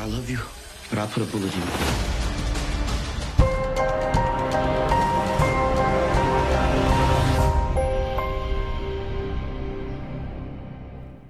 I love you, but I put a bullet in you.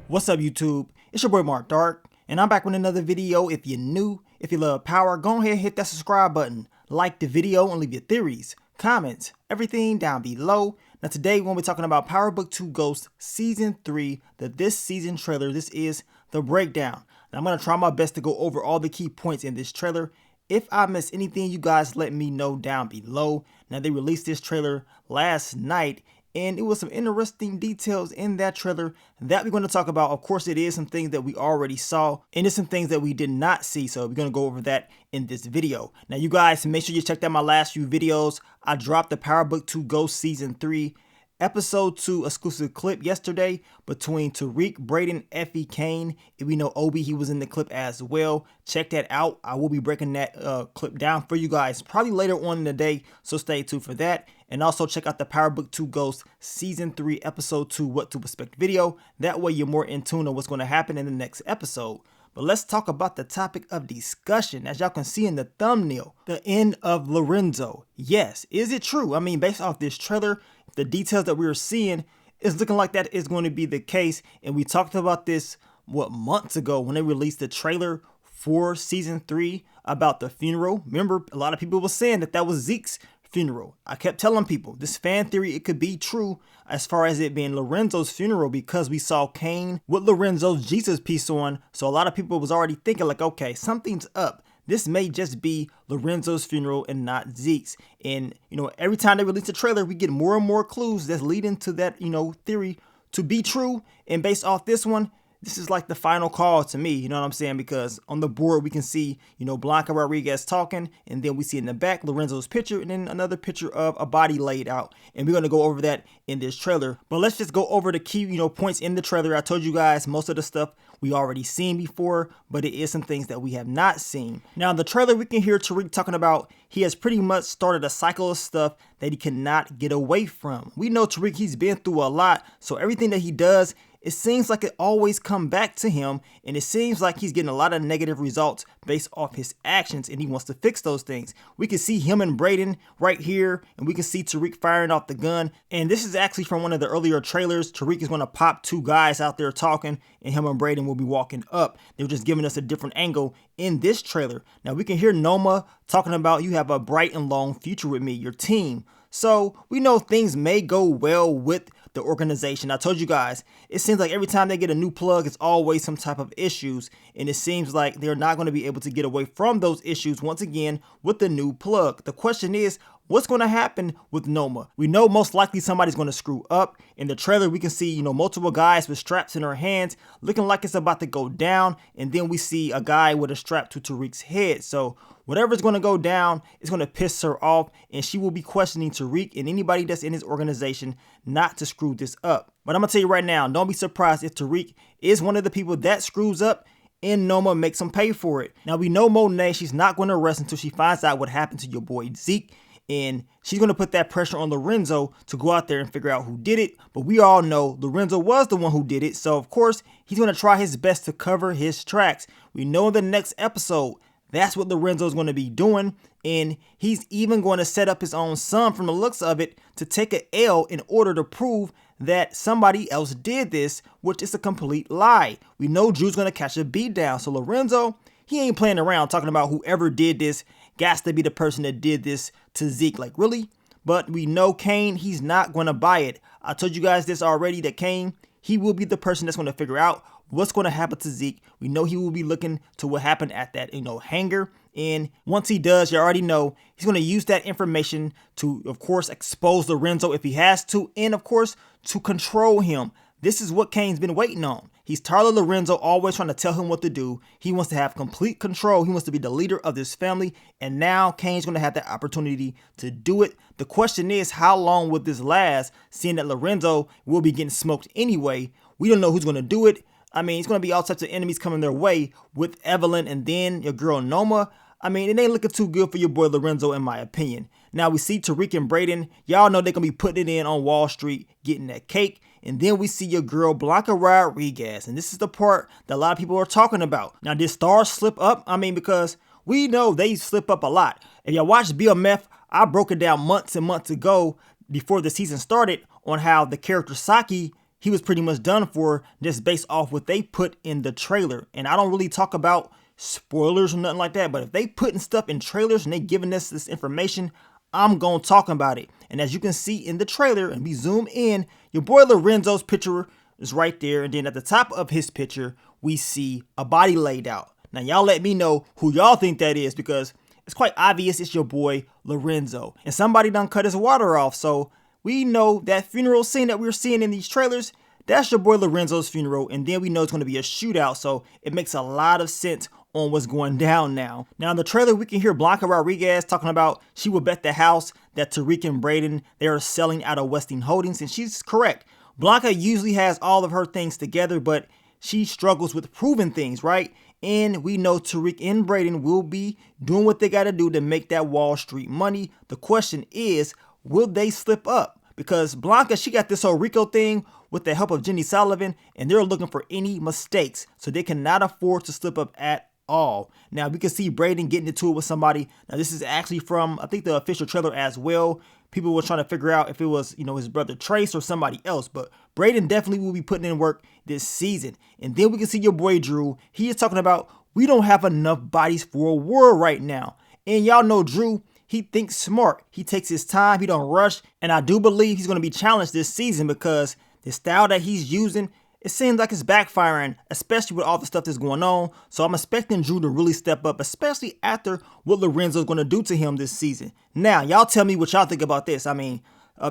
What's up, YouTube? It's your boy Mark Dark, and I'm back with another video. If you're new, if you love power, go ahead and hit that subscribe button, like the video, and leave your theories, comments, everything down below. Now today we're going to be talking about Power Book 2 Ghost Season 3, the this season trailer. This is the breakdown. Now I'm going to try my best to go over all the key points in this trailer. If I miss anything, you guys let me know down below. Now they released this trailer last night, and it was some interesting details in that trailer that we're going to talk about. Of course, it is some things that we already saw, and it's some things that we did not see. So we're going to go over that in this video. Now, you guys, make sure you check out my last few videos. I dropped the Power Book 2 Ghost Season 3 Episode 2 exclusive clip yesterday between Tariq, Brayden, Effie, Kane. If we know Obi, he was in the clip as well. Check that out. I will be breaking that clip down for you guys probably later on in the day, so stay tuned for that. And also check out the Power Book 2 Ghost Season 3 Episode 2 What to Expect video. That way you're more in tune on what's going to happen in the next episode. But let's talk about the topic of discussion. As y'all can see in the thumbnail, the end of Lorenzo. Yes, is it true? I mean, based off this trailer, the details that we are seeing is looking like that is going to be the case. And we talked about this, months ago when they released the trailer for Season 3 about the funeral. Remember, a lot of people were saying that was Zeke's funeral. I kept telling people this fan theory, it could be true as far as it being Lorenzo's funeral, because we saw Kane with Lorenzo's Jesus piece on. So a lot of people was already thinking like, okay, something's up. This may just be Lorenzo's funeral and not Zeke's. And, every time they release a trailer, we get more and more clues that's leading to that, theory to be true. And based off this one, this is like the final call to me, you know what I'm saying? Because on the board, we can see, Blanca Rodriguez talking, and then we see in the back Lorenzo's picture, and then another picture of a body laid out. And we're going to go over that in this trailer. But let's just go over the key, points in the trailer. I told you guys most of the stuff we already seen before, but it is some things that we have not seen. Now, in the trailer, we can hear Tariq talking about he has pretty much started a cycle of stuff that he cannot get away from. We know Tariq, he's been through a lot, so everything that he does, it seems like it always come back to him, and it seems like he's getting a lot of negative results based off his actions, and he wants to fix those things. We can see him and Brayden right here, and we can see Tariq firing off the gun. And this is actually from one of the earlier trailers. Tariq is going to pop two guys out there talking, and him and Brayden will be walking up. They're just giving us a different angle in this trailer. Now we can hear Noma talking about, you have a bright and long future with me, your team. So we know things may go well with the organization. I told you guys, it seems like every time they get a new plug, it's always some type of issues. And it seems like they're not going to be able to get away from those issues once again with the new plug. The question is, what's going to happen with Noma? We know most likely somebody's going to screw up. In the trailer, we can see, multiple guys with straps in their hands, looking like it's about to go down. And then we see a guy with a strap to Tariq's head. So whatever's going to go down, it's going to piss her off. And she will be questioning Tariq and anybody that's in his organization not to screw this up. But I'm going to tell you right now, don't be surprised if Tariq is one of the people that screws up and Noma makes him pay for it. Now, we know Monet, she's not going to rest until she finds out what happened to your boy Zeke. And she's going to put that pressure on Lorenzo to go out there and figure out who did it. But we all know Lorenzo was the one who did it. So, of course, he's going to try his best to cover his tracks. We know in the next episode, that's what Lorenzo's going to be doing. And he's even going to set up his own son, from the looks of it, to take an L in order to prove that somebody else did this, which is a complete lie. We know Drew's going to catch a beat down. So Lorenzo, he ain't playing around talking about whoever did this got to be the person that did this to Zeke. Like, really? But we know Kane, he's not going to buy it. I told you guys this already, that Kane, he will be the person that's going to figure out what's going to happen to Zeke. We know he will be looking to what happened at that, hangar. And once he does, you already know he's going to use that information to, of course, expose Lorenzo if he has to, and of course, to control him. This is what Kane's been waiting on. He's tired of Lorenzo always trying to tell him what to do. He wants to have complete control. He wants to be the leader of this family. And now Kane's going to have the opportunity to do it. The question is, how long will this last, seeing that Lorenzo will be getting smoked anyway? We don't know who's going to do it. I mean, it's going to be all types of enemies coming their way with Evelyn and then your girl Noma. I mean, it ain't looking too good for your boy Lorenzo, in my opinion. Now we see Tariq and Brayden. Y'all know they're going to be putting it in on Wall Street, getting that cake. and then we see your girl Blanca Rodriguez, and this is the part that a lot of people are talking about. Now, did Stars slip up? I mean, because we know they slip up a lot. If y'all watched BMF, I broke it down months and months ago before the season started on how the character Saki, he was pretty much done for just based off what they put in the trailer. And I don't really talk about spoilers or nothing like that, but if they putting stuff in trailers and they giving us this information, I'm gonna talk about it. And as you can see in the trailer, and we zoom in, your boy Lorenzo's picture is right there, and then at the top of his picture we see a body laid out. Now y'all let me know who y'all think that is, because it's quite obvious it's your boy Lorenzo, and somebody done cut his water off. So we know that funeral scene that we're seeing in these trailers, that's your boy Lorenzo's funeral, and then we know it's going to be a shootout, so it makes a lot of sense on what's going down now. Now in the trailer, we can hear Blanca Rodriguez talking about she will bet the house that Tariq and Brayden, they are selling out of Westing Holdings, and she's correct. Blanca usually has all of her things together, but she struggles with proving things, right? And we know Tariq and Brayden will be doing what they got to do to make that Wall Street money. The question is, will they slip up? Because Blanca, she got this whole Rico thing with the help of Jenny Sullivan, and they're looking for any mistakes, so they cannot afford to slip up at all. Now we can see Brayden getting into it with somebody. Now this is actually from, I think, the official trailer as well. People were trying to figure out if it was, his brother Trace or somebody else, but Brayden definitely will be putting in work this season. And then we can see your boy Drew. He is talking about, we don't have enough bodies for a war right now. And y'all know Drew, he thinks smart. He takes his time, he don't rush, and I do believe he's going to be challenged this season, because the style that he's using, it seems like it's backfiring, especially with all the stuff that's going on. So I'm expecting Drew to really step up, especially after what Lorenzo's going to do to him this season. Now, y'all tell me what y'all think about this. I mean,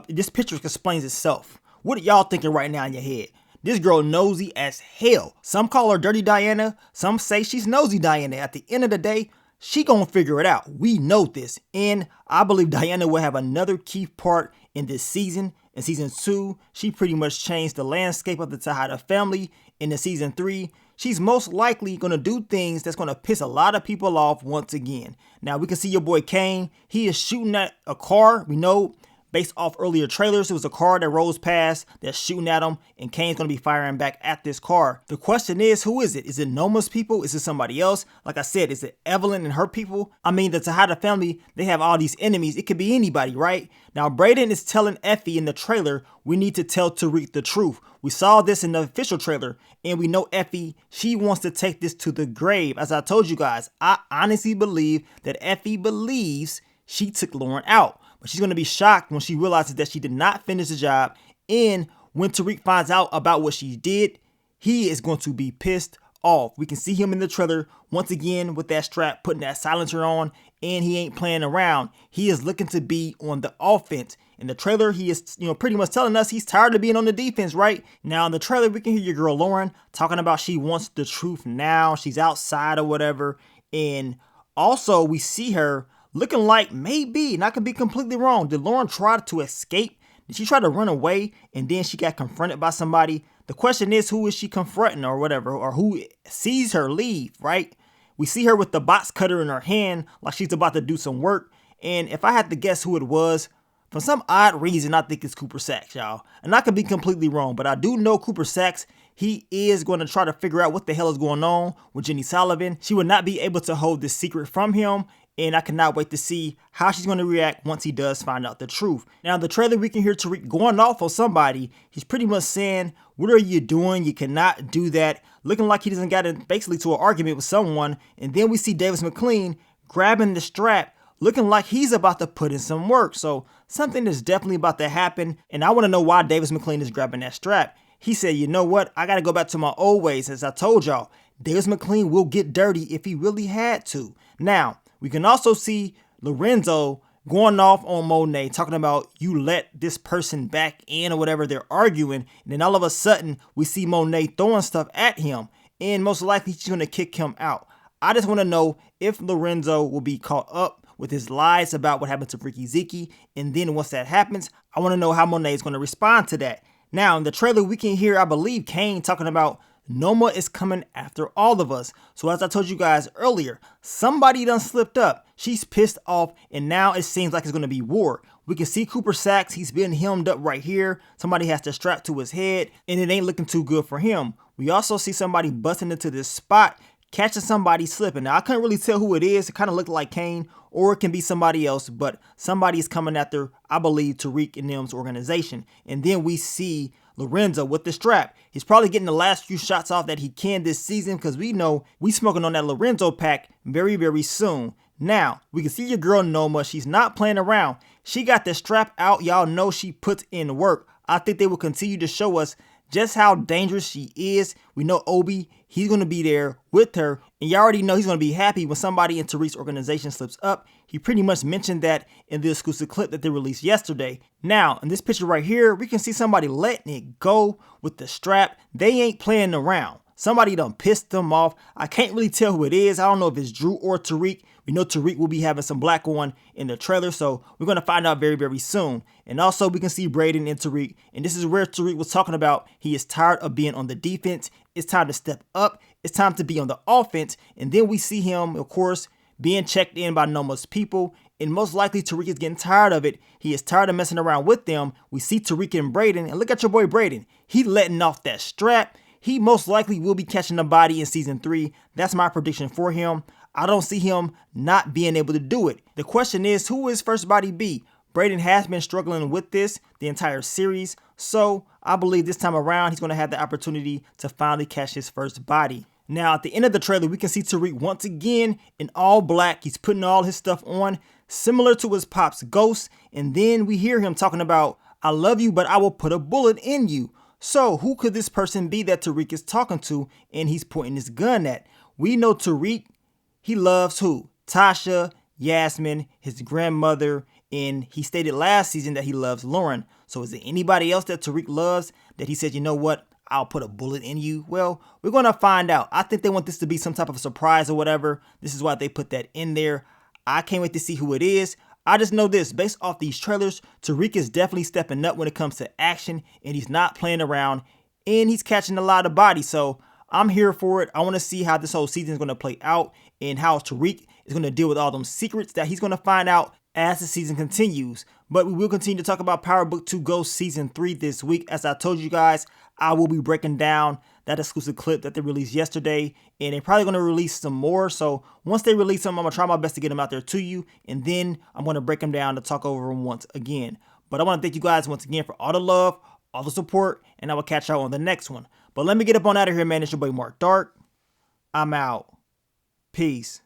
this picture explains itself. What are y'all thinking right now in your head? This girl nosy as hell. Some call her Dirty Diana. Some say she's Nosy Diana. At the end of the day, she gonna figure it out. We know this. And I believe Diana will have another key part in this season. In season 2, she pretty much changed the landscape of the Tejada family. In season 3, she's most likely going to do things that's going to piss a lot of people off once again. Now, we can see your boy Kane. He is shooting at a car. We know, based off earlier trailers, it was a car that rolls past that's shooting at him, and Kane's going to be firing back at this car. The question is, who is it? Is it Noma's people? Is it somebody else? Like I said, is it Evelyn and her people? I mean, the Tejada family, they have all these enemies. It could be anybody, right? Now, Brayden is telling Effie in the trailer, we need to tell Tariq the truth. We saw this in the official trailer, and we know Effie, she wants to take this to the grave. As I told you guys, I honestly believe that Effie believes she took Lauren out. But she's going to be shocked when she realizes that she did not finish the job. And when Tariq finds out about what she did, he is going to be pissed off. We can see him in the trailer once again with that strap, putting that silencer on, and he ain't playing around. He is looking to be on the offense. In the trailer, he is, pretty much telling us he's tired of being on the defense, right? Now in the trailer, we can hear your girl Lauren talking about she wants the truth now. She's outside or whatever. And also we see her looking like maybe, and I could be completely wrong, did Lauren try to escape? Did she try to run away and then she got confronted by somebody? The question is, who is she confronting or whatever, or who sees her leave, right? We see her with the box cutter in her hand like she's about to do some work. And if I had to guess who it was, for some odd reason, I think it's Cooper Saxe, y'all. And I could be completely wrong, but I do know Cooper Saxe, he is going to try to figure out what the hell is going on with Jenny Sullivan. She would not be able to hold this secret from him. And I cannot wait to see how she's going to react once he does find out the truth. Now, in the trailer, we can hear Tariq going off on somebody. He's pretty much saying, what are you doing? You cannot do that. Looking like he doesn't get basically to an argument with someone. And then we see Davis MacLean grabbing the strap, looking like he's about to put in some work. So something is definitely about to happen. And I want to know why Davis MacLean is grabbing that strap. He said, you know what? I got to go back to my old ways. As I told y'all, Davis MacLean will get dirty if he really had to. Now, we can also see Lorenzo going off on Monet, talking about you let this person back in or whatever, they're arguing. And then all of a sudden, we see Monet throwing stuff at him. And most likely, she's going to kick him out. I just want to know if Lorenzo will be caught up with his lies about what happened to Freaky Zeke. And then once that happens, I want to know how Monet is going to respond to that. Now, in the trailer, we can hear, I believe, Kane talking about Noma is coming after all of us. So as I told you guys earlier, somebody done slipped up. She's pissed off, and now it seems like it's going to be war. We can see Cooper Saxe, he's been hemmed up right here. Somebody has to strap to his head, and it ain't looking too good for him. We also see somebody busting into this spot, catching somebody slipping. Now, I couldn't really tell who it is. It kind of looked like Kane, or it can be somebody else, but somebody's coming after, I believe, Tariq and them's organization. And then we see Lorenzo with the strap. He's probably getting the last few shots off that he can this season, because we know we smoking on that Lorenzo pack very, very soon. Now, we can see your girl Noma. She's not playing around. She got the strap out. Y'all know she puts in work. I think they will continue to show us just how dangerous she is. We know Obi, he's going to be there with her. And you already know he's going to be happy when somebody in Tariq's organization slips up. He pretty much mentioned that in the exclusive clip that they released yesterday. Now, in this picture right here, we can see somebody letting it go with the strap. They ain't playing around. Somebody done pissed them off. I can't really tell who it is. I don't know if it's Drew or Tariq. We know Tariq will be having some black on in the trailer, so we're going to find out very, very soon. And also, we can see Brayden and Tariq, and this is where Tariq was talking about he is tired of being on the defense. It's time to step up. It's time to be on the offense. And then we see him, of course, being checked in by Noma's people, and most likely Tariq is getting tired of it. He is tired of messing around with them. We see Tariq and Brayden, and look at your boy Brayden. He letting off that strap. He most likely will be catching the body in season 3. That's my prediction for him. I don't see him not being able to do it. The question is, who is first body B? Brayden has been struggling with this the entire series, so I believe this time around he's going to have the opportunity to finally catch his first body. Now, at the end of the trailer, we can see Tariq once again in all black. He's putting all his stuff on, similar to his pop's Ghost, and then we hear him talking about, "I love you, but I will put a bullet in you." So who could this person be that Tariq is talking to and he's pointing his gun at? We know Tariq, he loves who? Tasha, Yasmin, his grandmother, and he stated last season that he loves Lauren. So is there anybody else that Tariq loves that he said, you know what, I'll put a bullet in you? Well, we're going to find out. I think they want this to be some type of surprise or whatever. This is why they put that in there. I can't wait to see who it is. I just know this, based off these trailers, Tariq is definitely stepping up when it comes to action, and he's not playing around, and he's catching a lot of bodies. So I'm here for it. I want to see how this whole season is going to play out and how Tariq is going to deal with all them secrets that he's going to find out as the season continues. But we will continue to talk about Power Book 2 Ghost Season 3 this week. As I told you guys, I will be breaking down that exclusive clip that they released yesterday, and they're probably going to release some more. So once they release them, I'm going to try my best to get them out there to you, and then I'm going to break them down to talk over them once again. But I want to thank you guys once again for all the love, all the support, and I will catch y'all on the next one. But let me get up on out of here, man. It's your boy Mark Dark. I'm out. Peace.